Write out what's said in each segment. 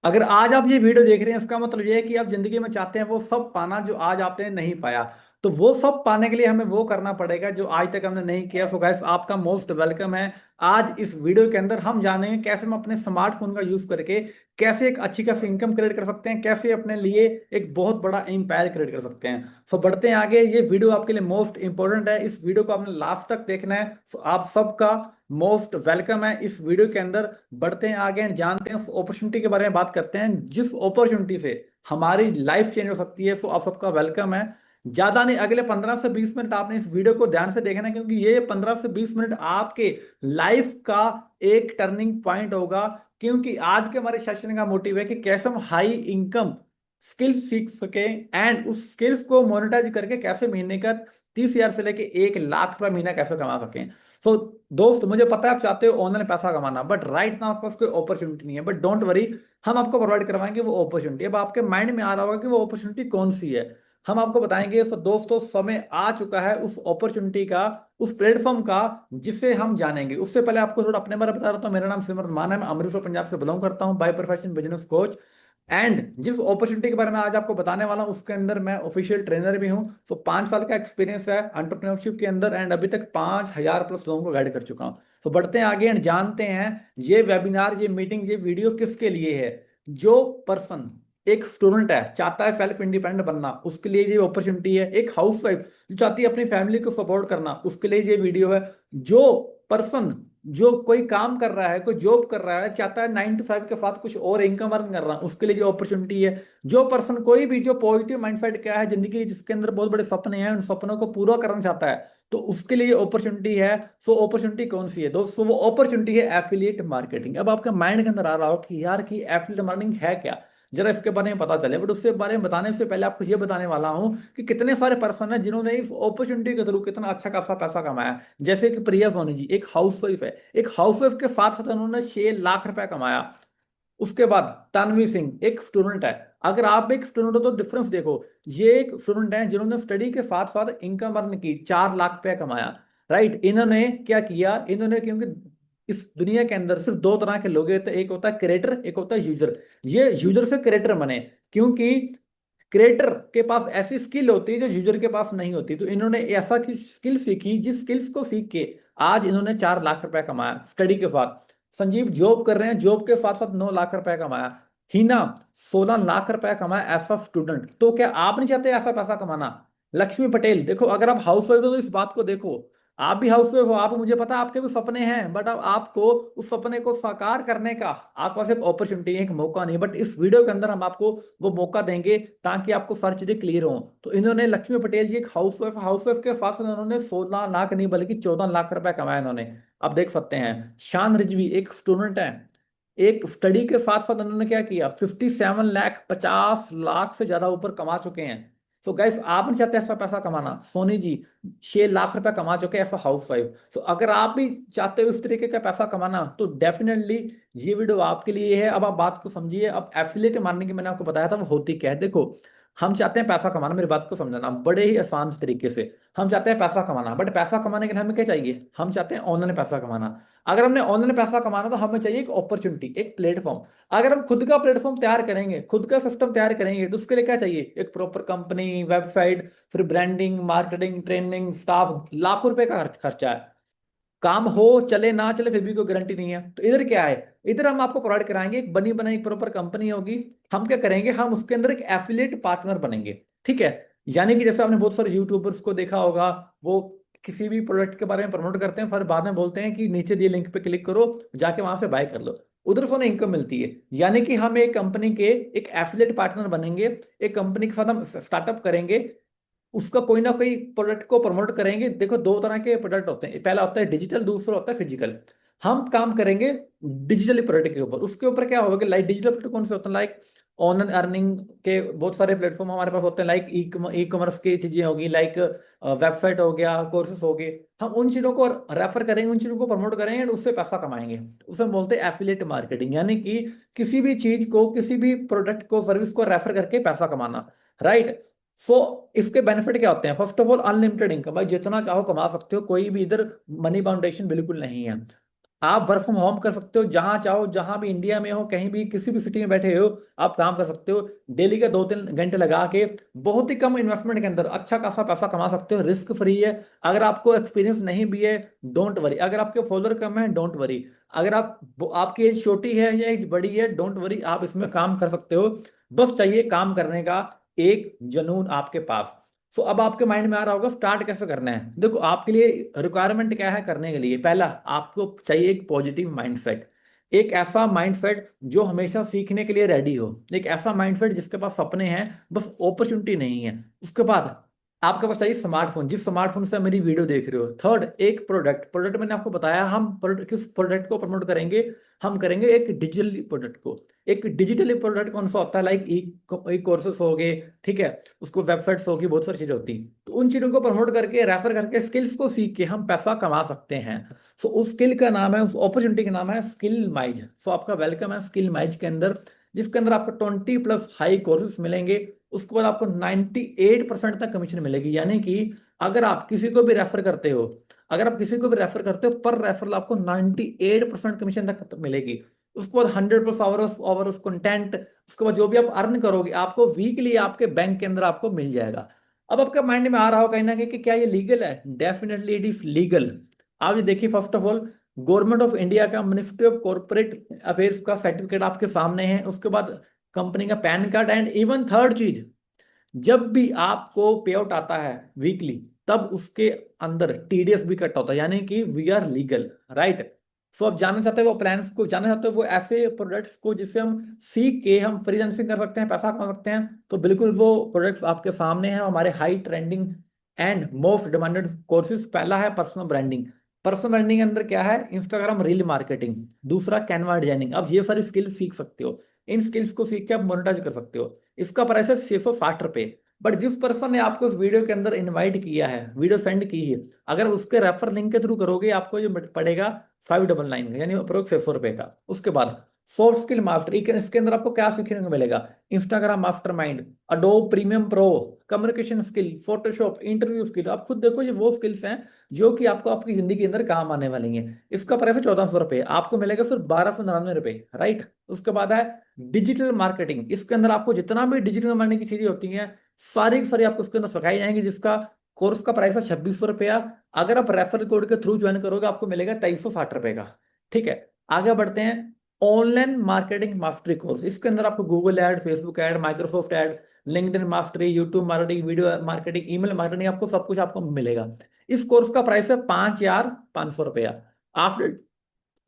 अगर आज आप ये वीडियो देख रहे हैं इसका मतलब ये है कि आप जिंदगी में चाहते हैं वो सब पाना जो आज आपने नहीं पाया। तो वो सब पाने के लिए हमें वो करना पड़ेगा जो आज तक हमने नहीं किया। सो गाइस, आपका मोस्ट वेलकम है। आज इस वीडियो के अंदर हम जानेंगे कैसे हम अपने स्मार्टफोन का यूज करके कैसे एक अच्छी खासी इनकम क्रिएट कर सकते हैं, कैसे अपने लिए एक बहुत बड़ा एम्पायर क्रिएट कर सकते हैं। सो बढ़ते हैं आगे। ये वीडियो आपके लिए मोस्ट इंपॉर्टेंट है, इस वीडियो को आपने लास्ट तक देखना है। सो आप सबका मोस्ट वेलकम है इस वीडियो के अंदर। बढ़ते हैं आगे एंड जानते हैं उस अपॉर्चुनिटी के बारे में, बात करते हैं जिस अपॉर्चुनिटी से हमारी लाइफ चेंज हो सकती है। सो आप सबका वेलकम है। ज्यादा नहीं, अगले 15 से 20 मिनट आपने इस वीडियो को ध्यान से देखना है, क्योंकि ये 15 से 20 मिनट आपके लाइफ का एक टर्निंग पॉइंट होगा। क्योंकि आज के हमारे सेशन का मोटिव है कि कैसे हम हाई इनकम स्किल्स सीख सके एंड उस स्किल्स को मोनेटाइज करके कैसे महीने का 30,000 से लेके 1 लाख रुपए महीना कैसे कमा सकें। सो दोस्त, मुझे पता है आप चाहते हो ऑनलाइन पैसा कमाना, बट राइट नाउ आपके पास कोई अपॉर्चुनिटी नहीं है। बट डोंट वरी, हम आपको प्रोवाइड करवाएंगे वो अपॉर्चुनिटी। अब आपके माइंड में आ रहा होगा कि वो अपॉर्चुनिटी कौन सी है, हम आपको बताएंगे। सो दोस्तों, समय आ चुका है उस अपॉर्चुनिटी का, उस प्लेटफॉर्म का जिसे हम जानेंगे। उससे पहले आपको थोड़ा अपने बारे में बता रहा हूँ। मेरा नाम सिमरन मान है, मैं अमृतसर पंजाब से बिलोंग करता हूँ, by profession business coach. And जिस अपॉर्चुनिटी के बारे में आज आपको बताने वाला हूं उसके अंदर मैं ऑफिशियल ट्रेनर भी हूं। सो 5 साल का एक्सपीरियंस है एंटरप्रेन्योरशिप के अंदर एंड अभी तक 5,000 प्लस लोगों को गाइड कर चुका हूं। तो बढ़ते हैं आगे एंड जानते हैं ये वेबिनार, ये मीटिंग, ये वीडियो किसके लिए है। जो पर्सन एक स्टूडेंट है, चाहता है सेल्फ इंडिपेंडेंट बनना, उसके लिए ये अपॉर्चुनिटी है। एक हाउस वाइफ जो चाहती है अपनी फैमिली को सपोर्ट करना, उसके लिए ये वीडियो है। जो पर्सन जो कोई काम कर रहा है, कोई जॉब कर रहा है, चाहता है 9 to 5 के साथ कुछ और इनकम अर्न कर रहा है, उसके लिए जो अपॉर्चुनिटी है। जो पर्सन कोई भी जो पॉजिटिव माइंडसेट का है जिंदगी, जिसके अंदर बहुत बड़े सपने हैं, उन सपनों को पूरा करना चाहता है, तो उसके लिए अपॉर्चुनिटी है। सो अपॉर्चुनिटी कौन सी है दोस्तों? वो अपॉर्चुनिटी है एफिलिएट मार्केटिंग। अब आपके माइंड के अंदर आ रहा हो कि यार की एफिलिएट मार्केटिंग है क्या, जरा इसके बारे में पता चले। बट उसके बारे में बताने से पहले आपको ये बताने वाला हूं कि कितने सारे पर्सन हैं जिन्होंने इस अपॉर्चुनिटी के थ्रू कितना अच्छा खासा पैसा कमाया। जैसे कि प्रिया सोनी जी एक हाउसवाइफ है, एक हाउसवाइफ के साथ साथ उन्होंने 6 लाख रुपए कमाया। उसके बाद तन्वी सिंह एक स्टूडेंट है। अगर आप एक स्टूडेंट हो तो डिफरेंस देखो। ये एक स्टूडेंट है जिन्होंने स्टडी के साथ साथ इनकम अर्न की, 4 लाख रुपए कमाया। राइट, इन्होंने क्या किया, इन्होंने, क्योंकि इस दुनिया के अंदर सिर्फ दो तरह के लोग होते हैं, एक होता है क्रिएटर, एक होता है यूजर। ये यूजर से क्रिएटर बने, क्योंकि क्रिएटर के पास ऐसी स्किल होती है जो यूजर के पास नहीं होती। तो इन्होंने ऐसा की स्किल सीखी, जिस स्किल्स को सीख के आज इन्होंने 4 लाख रुपए कमाया स्टडी के साथ। संजीव जॉब कर रहे हैं, जॉब के साथ साथ 9 लाख रुपए कमाया। हिना 16 लाख रुपए कमाया एज अ स्टूडेंट। तो क्या आप नहीं चाहते ऐसा पैसा कमाना? लक्ष्मी पटेल देखो, अगर आप हाउस वाइफ हो तो इस बात को देखो। आप भी हाउस वाइफ हो, आप, मुझे पता है आपके भी सपने हैं, बट अब आपको उस सपने को साकार करने का आपके पास एक अपॉर्चुनिटी है, एक मौका नहीं। बट इस वीडियो के अंदर हम आपको वो मौका देंगे ताकि आपको सारी चीजें क्लियर हो। तो इन्होंने, लक्ष्मी पटेल जी एक हाउस वाइफ के साथ साथ उन्होंने 16 लाख नहीं बल्कि 14 लाख रुपए कमाए इन्होंने। आप देख सकते हैं। शान रिजवी एक स्टूडेंट है, एक स्टडी के साथ साथ उन्होंने क्या किया, 57 लाख, 50 लाख से ज्यादा ऊपर कमा चुके हैं। तो गाइस, आप नहीं चाहते ऐसा पैसा कमाना? सोनी जी 6 लाख रुपए कमा चुके हैं ऐसा हाउस वाइफ। तो अगर आप भी चाहते हो इस तरीके का पैसा कमाना तो डेफिनेटली ये वीडियो आपके लिए है। अब आप बात को समझिए। अब एफिलिएट मार्केटिंग की मैंने आपको बताया था वो होती क्या है। देखो, हम चाहते हैं पैसा कमाना, मेरी बात को समझना बड़े ही आसान तरीके से। हम चाहते हैं पैसा कमाना, बट पैसा कमाने के लिए हमें क्या चाहिए? हम चाहते हैं ऑनलाइन पैसा कमाना। अगर हमने ऑनलाइन पैसा कमाना तो हमें चाहिए एक अपॉर्चुनिटी, एक प्लेटफॉर्म। अगर हम खुद का प्लेटफॉर्म तैयार करेंगे, खुद का सिस्टम तैयार करेंगे, तो उसके लिए क्या चाहिए? एक प्रॉपर कंपनी, वेबसाइट, फिर ब्रांडिंग, मार्केटिंग, ट्रेनिंग, स्टाफ, लाखों रुपए का खर्चा है। काम हो चले ना चले फिर भी कोई गारंटी नहीं है। तो इधर क्या है, इधर हम आपको प्रोवाइड कराएंगे एक बनी बनाई प्रॉपर कंपनी होगी। हम क्या करेंगे, हम उसके अंदर एक एफिलिएट पार्टनर बनेंगे। ठीक है, यानी कि जैसे आपने बहुत सारे यूट्यूबर्स को देखा होगा, वो किसी भी प्रोडक्ट के बारे में प्रमोट करते हैं, फिर बाद में बोलते हैं कि नीचे दिए लिंक पे क्लिक करो, जाके वहां से बाय कर लो। उधर से उन्हें इनकम मिलती है। यानी कि हम एक कंपनी के एक एफिलिएट पार्टनर बनेंगे, एक कंपनी के साथ हम स्टार्टअप करेंगे, उसका कोई ना कोई प्रोडक्ट को प्रमोट करेंगे। देखो, दो तरह के प्रोडक्ट होते हैं, पहला होता है डिजिटल, दूसरा होता है फिजिकल। हम काम करेंगे डिजिटल प्रोडक्ट के ऊपर। उसके ऊपर क्या होगा, लाइक डिजिटल प्रोडक्ट कौन से होते हैं, लाइक ऑनलाइन अर्निंग के बहुत सारे प्लेटफॉर्म हमारे पास होते हैं, लाइक ई कॉमर्स की चीजें होगी, लाइक वेबसाइट हो गया, कोर्सेस हो गए। हम उन चीजों को रेफर करेंगे, उन चीजों को प्रमोट करेंगे और उससे पैसा कमाएंगे। उसे हम बोलते हैं एफिलिएट मार्केटिंग, यानी कि किसी भी चीज को, किसी भी प्रोडक्ट को, सर्विस को रेफर करके पैसा कमाना। राइट। सो इसके बेनिफिट क्या होते हैं? First of all, unlimited income, भाई जितना चाहो कमा सकते हो, कोई भी इधर मनी बाउंडेशन बिल्कुल नहीं है। आप वर्क फ्रॉम होम कर सकते हो, जहां चाहो, जहां भी इंडिया में हो, कहीं भी किसी भी सिटी में बैठे हो आप काम कर सकते हो। डेली के 2-3 घंटे लगा के बहुत ही कम इन्वेस्टमेंट के अंदर अच्छा खासा पैसा कमा सकते हो, रिस्क फ्री है। अगर आपको एक्सपीरियंस नहीं भी है, डोंट वरी। अगर आपके फॉलोअर कम है, डोंट वरी। अगर आपकी एज छोटी है या एज बड़ी है, डोंट वरी, आप इसमें काम कर सकते हो। बस चाहिए काम करने का एक जुनून आपके पास। सो अब आपके माइंड में आ रहा होगा स्टार्ट कैसे करना है। देखो, आपके लिए रिक्वायरमेंट क्या है करने के लिए। पहला, आपको चाहिए एक पॉजिटिव माइंडसेट। एक ऐसा माइंडसेट जो हमेशा सीखने के लिए रेडी हो। एक ऐसा माइंडसेट जिसके पास सपने हैं, बस अपॉर्चुनिटी नहीं है। उसके बाद आपके पास चाहिए स्मार्टफोन, जिस स्मार्टफोन से मेरी वीडियो देख रहे हो। थर्ड, एक प्रोडक्ट। प्रोडक्ट मैंने आपको बताया, हम प्रोडक्ट किस प्रोडक्ट को प्रमोट करेंगे। हम करेंगे एक डिजिटल प्रोडक्ट को। एक डिजिटल प्रोडक्ट कौन सा होता है, लाइक ई कोर्सेस हो गए, ठीक है, उसको वेबसाइट्स होगी, बहुत सारी चीजें होती। तो उन चीजों को प्रमोट करके, रेफर करके, स्किल्स को सीख के हम पैसा कमा सकते हैं। सो उस स्किल का नाम है, उस अपॉर्चुनिटी का नाम है स्किल माइज। सो आपका वेलकम है स्किल माइज के अंदर, जिसके अंदर आपको 20+ हाई कोर्सेज मिलेंगे। उसके बाद आपको 98% तक कमीशन मिलेगी। यानी कि अगर आप किसी को भी रेफर करते हो, अगर आप किसी को भी रेफर करते हो, पर रेफरल आपको 98% कमीशन तक मिलेगी। उसके बाद 100+ आवर्स कंटेंट। उसके बाद जो भी आप अर्न करोगे, आपको वीकली आपके बैंक के अंदर आपको मिल जाएगा। अब आपके माइंड में आ रहा हो कहीं ना कहीं कि क्या ये लीगल है। Definitely it is legal. आप ये देखिए, first of all, government of India का मिनिस्ट्री ऑफ कॉर्पोरेट अफेयर्स का सर्टिफिकेट आपके सामने है। उसके बाद कंपनी का pan card, and even third चीज, जब भी आपको पे आउट आता है वीकली, तब उसके अंदर टीडीएस भी कट होता है। यानी कि वी आर लीगल, राइट। सो आप जानना चाहते हो वो प्लान्स को, जानना चाहते हो वो ऐसे प्रोडक्ट्स को जिससे हम सीख के हम फ्रीलांसिंग कर सकते हैं, पैसा कमा सकते हैं, तो बिल्कुल वो प्रोडक्ट्स आपके सामने हैं। हमारे high trending and most demanded courses. पहला है पर्सनल ब्रांडिंग। पर्सनल ब्रांडिंग के अंदर क्या है, इंस्टाग्राम रील मार्केटिंग। दूसरा, कैनवा डिजाइनिंग। अब ये सारी स्किल्स सीख सकते हो। इन स्किल्स को सीख के आप मोनेटाइज कर सकते हो। इसका प्राइस है 660 रुपये। बट जिस पर्सन ने आपको इस वीडियो के अंदर इनवाइट किया है, वीडियो सेंड की है, अगर उसके रेफर लिंक के थ्रू करोगे, आपको ये पड़ेगा 599 का, यानी अप्रोक्स 600 रुपये का। उसके बाद सॉफ्ट स्किल मास्टर, इसके अंदर आपको क्या सीखने को मिलेगा। Instagram mastermind, Adobe premium pro, communication skill, Photoshop, interview skill. आप खुद देखो, ये वो स्किल्स हैं जो कि आपको आपकी जिंदगी के अंदर काम आने वाली हैं। इसका प्राइस है 1400 रुपये, आपको मिलेगा सिर्फ 1299 रुपये, राइट। उसके बाद है डिजिटल मार्केटिंग। इसके अंदर आपको जितना भी डिजिटल मार्केटिंग की चीजें होती हैं, सारी की सारी आपको उसके अंदर सिखाई जाएंगी, जिसका कोर्स का प्राइस है 2600 रुपया। अगर आप रेफरल कोड के थ्रू ज्वाइन करोगे, आपको मिलेगा 2360 रुपये का। ठीक है, आगे बढ़ते हैं। Online marketing mastery course. इसके अंदर आपको Google ad, Facebook ad, Microsoft ad, LinkedIn mastery, YouTube marketing, video marketing, email marketing, आपको सब कुछ आपको मिलेगा। इस कोर्स का प्राइस है 5500 रुपया। आफ्टर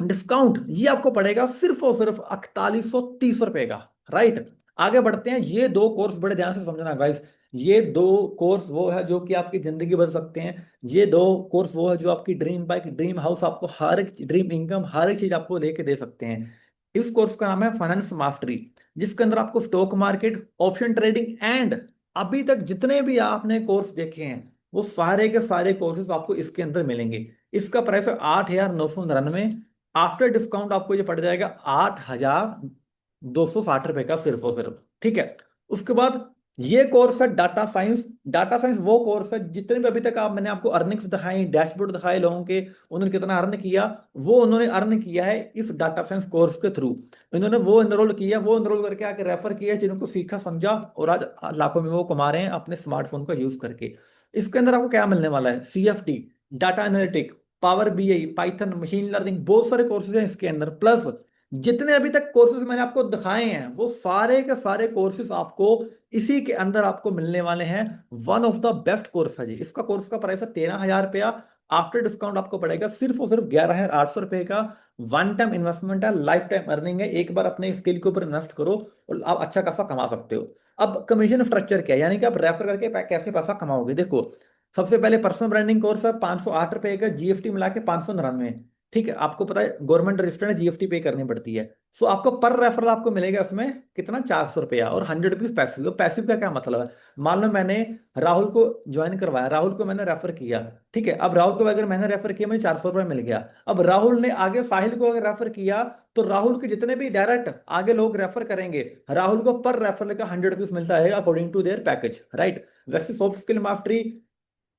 डिस्काउंट ये आपको पड़ेगा सिर्फ और सिर्फ 4130 रुपए का, राइट। आगे बढ़ते हैं। ये दो कोर्स बड़े ध्यान से समझना गाइस। ये दो कोर्स वो है जो कि आपकी जिंदगी बदल सकते हैं। ये दो कोर्स वो है जो आपकी ड्रीम बाइक, ड्रीम हाउस, आपको हर एक ड्रीम इनकम, हर एक चीज आपको लेके दे सकते हैं। इस कोर्स का नाम है फाइनेंस मास्टरी, जिसके अंदर आपको stock market, option trading, and अभी तक जितने भी आपने कोर्स देखे हैं, वो सारे के सारे कोर्सेज आपको इसके अंदर मिलेंगे। इसका प्राइस है 8999। आफ्टर डिस्काउंट आपको ये पड़ जाएगा 8260 रुपए का, सिर्फ और सिर्फ। ठीक है। उसके बाद ये कोर्स है डाटा साइंस। डाटा साइंस वो कोर्स है, जितने भी अभी तक मैंने आपको अर्निंग्स दिखाई, डैशबोर्ड दिखाए लोगों के, उन्होंने कितना अर्न किया, वो उन्होंने अर्न किया है इस डाटा साइंस कोर्स के थ्रू। इन्होंने वो एनरोल किया, वो एनरोल करके आके रेफर किया, जिनको सीखा समझा, और आज लाखों में वो कमा रहे हैं अपने स्मार्टफोन का यूज करके। इसके अंदर आपको क्या मिलने वाला है, CFD, data analytic, power BI, Python, machine learning, बहुत सारे कोर्सेज हैं इसके अंदर। प्लस जितने अभी तक कोर्सेज मैंने आपको दिखाए हैं, वो सारे के सारे कोर्सेज आपको इसी के अंदर आपको मिलने वाले हैं। One of the best course है जी। इसका कोर्स का प्राइस है 13,000 रुपया। आफ्टर डिस्काउंट आपको पड़ेगा सिर्फ और सिर्फ 11,800 रुपए का। वन टाइम इन्वेस्टमेंट है, लाइफ टाइम अर्निंग है। एक बार अपने स्किल के ऊपर इन्वेस्ट करो और आप अच्छा खासा कमा सकते हो। अब कमीशन स्ट्रक्चर क्या है, यानी कि आप रेफर करके कैसे पैसा कमाओगे। देखो, सबसे पहले पर्सनल ब्रांडिंग कोर्स है 508 रुपए का, GST मिला के 599। ठीक है, आपको पता है गवर्नमेंट रजिस्टर्ड है, GST पे करनी पड़ती है। सो आपको पर रेफरल आपको मिलेगा इसमें कितना, 400 रुपया, और 100 रुपीज पैसिव। पैसिव का क्या मतलब है, मान लो मैंने राहुल को ज्वाइन करवाया, राहुल को मैंने रेफर किया, ठीक है। अब राहुल को अगर मैंने रेफर किया, मुझे 400 रुपये मिल गया। अब राहुल ने आगे साहिल को अगर रेफर किया, तो राहुल के जितने भी डायरेक्ट आगे लोग रेफर करेंगे, राहुल को पर रेफरल का 100 रुपीज मिलता है, according to their package, right. वैसे सॉफ्ट स्किल मास्टरी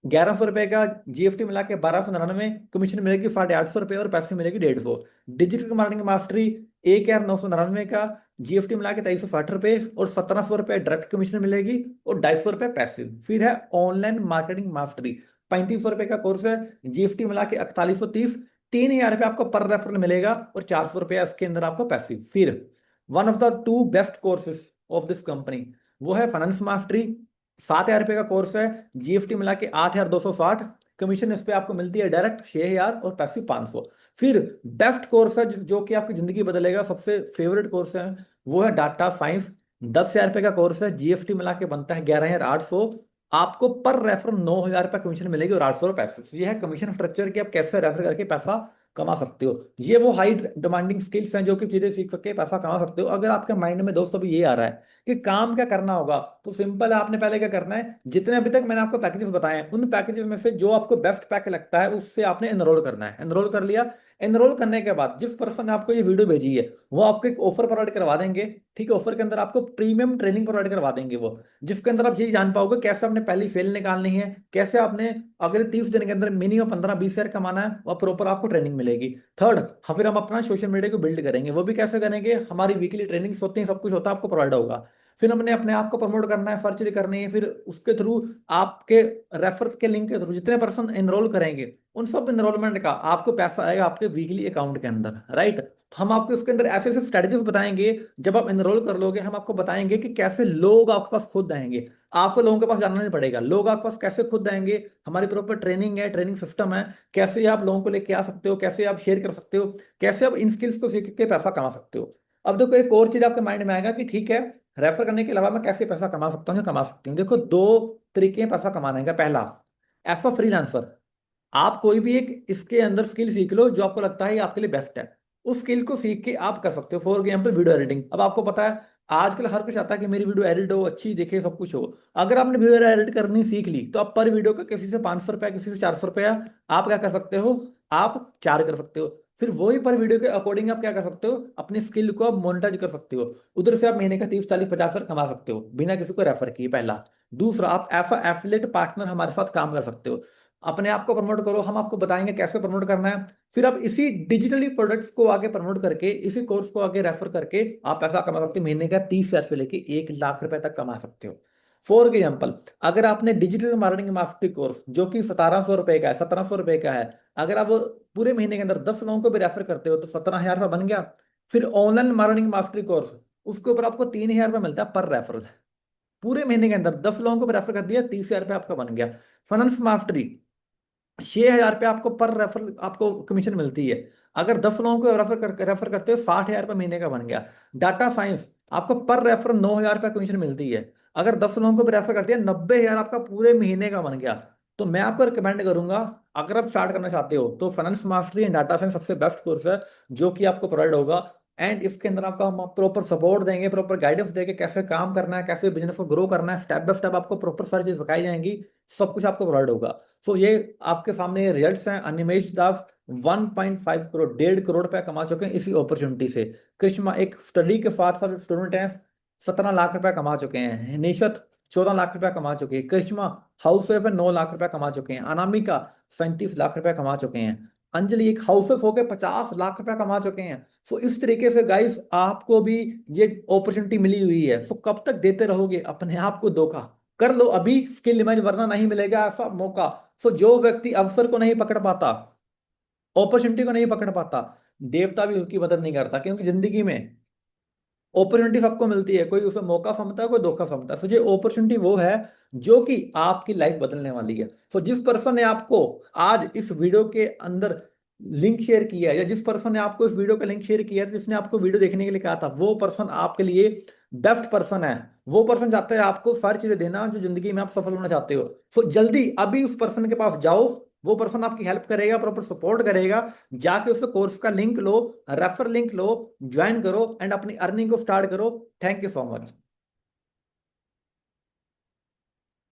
1100 रुपए का जीएसटी मिला के 1299, कमीशन मिलेगी 850 रुपये और पैसे मिलेगी 150। डिजिटल मार्केटिंग मास्टरी 1999 का, जीएसटी मिला के 2360 रुपये और 1700 रुपये डायरेक्ट कमीशन मिलेगी और 250 रुपये पैसिव। फिर है ऑनलाइन मार्केटिंग मास्टरी, 3500 रुपये का कोर्स है, जीएसटी मिला के 4130, 3000 रुपये आपको पर रेफरल मिलेगा और 400 रुपये इसके अंदर आपको पैसिव। फिर one of the two best courses of this company वो है फाइनेंस मास्टरी, 7000 रुपये का कोर्स है, जीएसटी मिला के 8260, कमीशन इस पे आपको मिलती है डायरेक्ट 6000 और पैसिव 500। फिर बेस्ट कोर्स है जो कि आपकी जिंदगी बदलेगा, सबसे फेवरेट कोर्स है, वो है डाटा साइंस, 10,000 रुपये का कोर्स है, जीएसटी मिला के बनता है 11,800, आपको पर रेफर 9,000 रुपये कमीशन मिलेगी और 800 रुपये पैसे। ये है कमीशन स्ट्रक्चर कि आप कैसे रेफर करके पैसा कमा सकते हो। ये वो हाई डिमांडिंग स्किल्स हैं जो कि चीजें सीख करके पैसा कमा सकते हो। अगर आपके माइंड में दोस्तों अभी ये आ रहा है कि काम क्या करना होगा, तो सिंपल है, आपने पहले क्या करना है, जितने अभी तक मैंने आपको पैकेजेस बताए हैं उन पैकेजेस में से जो आपको बेस्ट पैक लगता है उससे आपने एनरोल करना है। एनरोल कर लिया, एनरोल करने के बाद जिस पर्सन ने आपको ये वीडियो भेजी है वो आपको एक ऑफर प्रोवाइड करवा देंगे। ठीक है, ऑफर के अंदर आपको प्रीमियम ट्रेनिंग प्रोवाइड करवा देंगे वो, जिसके अंदर आप ये जान पाओगे कैसे आपने पहली सेल निकालनी है, कैसे आपने अगले 30 दिन के अंदर मिनिमम 15-20 हजार कमाना है, और प्रॉपर आपको ट्रेनिंग मिलेगी। थर्ड, फिर हम अपना सोशल मीडिया को बिल्ड करेंगे। वो भी कैसे करेंगे, हमारी वीकली ट्रेनिंग्स होती हैं, सब कुछ होता है, आपको प्रोवाइड होगा। फिर हमने अपने आप को प्रमोट करना है, सर्च करनी है, फिर उसके थ्रू आपके रेफर के लिंक के थ्रू जितने पर्सन एनरोल करेंगे उन सब एनरोलमेंट का आपको पैसा आएगा आपके वीकली अकाउंट के अंदर, राइट। तो हम आपको इसके अंदर ऐसे ऐसे स्ट्रेटजीज बताएंगे, जब आप एनरोल कर लोगे हम आपको बताएंगे कि कैसे लोग आपके पास खुद आएंगे। आपको लोगों के पास जाना नहीं पड़ेगा, लोग आपके पास कैसे खुद आएंगे, हमारी प्रॉपर ट्रेनिंग है, ट्रेनिंग सिस्टम है, कैसे आप लोगों को लेके आ सकते हो, कैसे आप शेयर कर सकते हो, कैसे आप इन स्किल्स को सीख के पैसा कमा सकते हो। अब देखो एक और चीज आपके माइंड में आएगा कि ठीक है, रेफर करने के अलावा मैं कैसे पैसा कमा सकता हूँ या कमा सकती हूँ। देखो दो तरीके हैं पैसा कमाने का। पहला, एज अ फ्रीलांसर, आप कोई भी एक इसके अंदर स्किल सीख लो जो आपको लगता है ये आपके लिए बेस्ट है, उस स्किल को सीख के आप कर सकते हो। For example video editing. अब आपको पता है आजकल हर कुछ चाहता है कि मेरी वीडियो एडिट हो, अच्छी दिखे, सब कुछ हो। अगर आपने वीडियो एडिट करनी सीख ली तो आप पर वीडियो का किसी से 500 रुपया, किसी से 400 रुपया आप क्या कर सकते हो, आप चार्ज कर सकते हो। फिर वही पर वीडियो के अकॉर्डिंग आप क्या कर सकते हो, अपनी स्किल को आप मोनेटाइज कर सकते हो। उधर से आप महीने का 30, 40, 50 कमा सकते हो बिना किसी को रेफर किए, पहला। दूसरा, आप ऐसा एफिलिएट पार्टनर हमारे साथ काम कर सकते हो। अपने आप को प्रमोट करो, हम आपको बताएंगे कैसे प्रमोट करना है। फिर आप इसी डिजिटली प्रोडक्ट्स को आगे प्रमोट करके, इसी कोर्स को आगे रेफर करके आप पैसा कमा सकते हो। महीने का 30,000 से लेके 1 लाख रुपए तक कमा सकते हो। फॉर एग्जाम्पल, अगर आपने डिजिटल मार्केटिंग मास्टरी कोर्स जो कि 1700 रुपए का है, 1700 रुपए का है, अगर आप पूरे महीने के अंदर 10 लोगों को भी रेफर करते हो तो 17,000 रुपये बन गया। फिर ऑनलाइन मार्केटिंग मास्टरी कोर्स, उसके ऊपर आपको 3,000 रुपये मिलता है पर रेफरल। पूरे महीने के अंदर 10 लोगों को भी रेफर कर दिया, 30,000 रुपये आपका बन गया। फाइनेंस मास्टरी, 6,000 रुपये आपको पर रेफर आपको कमीशन मिलती है। अगर 10 लोगों को रेफर करते हो 60,000 रुपये महीने का बन गया। डाटा साइंस, आपको पर रेफर 9,000 रुपये कमीशन मिलती है। अगर 10 लोगों को भी रेफर कर दिया, 90,000 आपका पूरे महीने का बन गया। तो मैं आपको रिकमेंड करूंगा, अगर आप स्टार्ट करना चाहते हो तो finance mastery and data science सबसे बेस्ट कोर्स है जो कि आपको प्रोवाइड होगा। एंड इसके अंदर आपका हम प्रॉपर सपोर्ट देंगे, प्रॉपर गाइडेंस देंगे, कैसे काम करना है, कैसे बिजनेस को ग्रो करना है, स्टेप बाय स्टेप आपको प्रॉपर सारी चीज सिखाई जाएंगी, सब कुछ आपको प्रोवाइड होगा। सो ये आपके सामने रिजल्ट्स हैं। अनिमेश दास 1.5 करोड़, 1.5 करोड़ रुपया कमा चुके हैं इसी अपॉर्चुनिटी से। कृष्णा एक स्टडी के साथ साथ स्टूडेंट हैं, 17 लाख रुपया कमा चुके हैं। निशत 14 लाख रुपया कमा चुके हैं। करिश्मा हाउस वाइफ है, 9 लाख रुपया कमा चुके हैं। अनामिका 37 लाख रुपया कमा चुके हैं। अंजलि एक हाउस वाइफ होकर 50 लाख रुपया कमा चुके हैं। सो इस तरीके से गाइस आपको भी ये अपॉर्चुनिटी मिली हुई है। सो कब तक देते रहोगे अपने आप को धोखा, कर लो अभी स्किल इमेज, वरना नहीं मिलेगा ऐसा मौका। सो जो व्यक्ति अवसर को नहीं पकड़ पाता, अपॉर्चुनिटी को नहीं पकड़ पाता, देवता भी उसकी मदद नहीं करता। क्योंकि जिंदगी में अपॉर्चुनिटी सबको मिलती है, कोई उसे मौका समझता है, कोई धोखा समझता है। सो ये अपॉर्चुनिटी वो है जो कि आपकी लाइफ बदलने वाली है। सो जिस पर्सन ने आपको आज इस वीडियो के अंदर लिंक शेयर किया है, या जिस पर्सन ने आपको इस वीडियो का लिंक शेयर किया है, जिसने आपको वीडियो देखने के लिए कहा था, वो पर्सन आपके लिए बेस्ट पर्सन है। वो पर्सन चाहता है आपको सारी चीजें देना जो जिंदगी में आप सफल होना चाहते हो। सो जल्दी अभी उस पर्सन के पास जाओ, वो पर्सन आपकी हेल्प करेगा, प्रॉपर सपोर्ट करेगा। जाके उस कोर्स का लिंक लो, रेफर लिंक लो, ज्वाइन करो एंड अपनी अर्निंग को स्टार्ट करो। Thank you so much.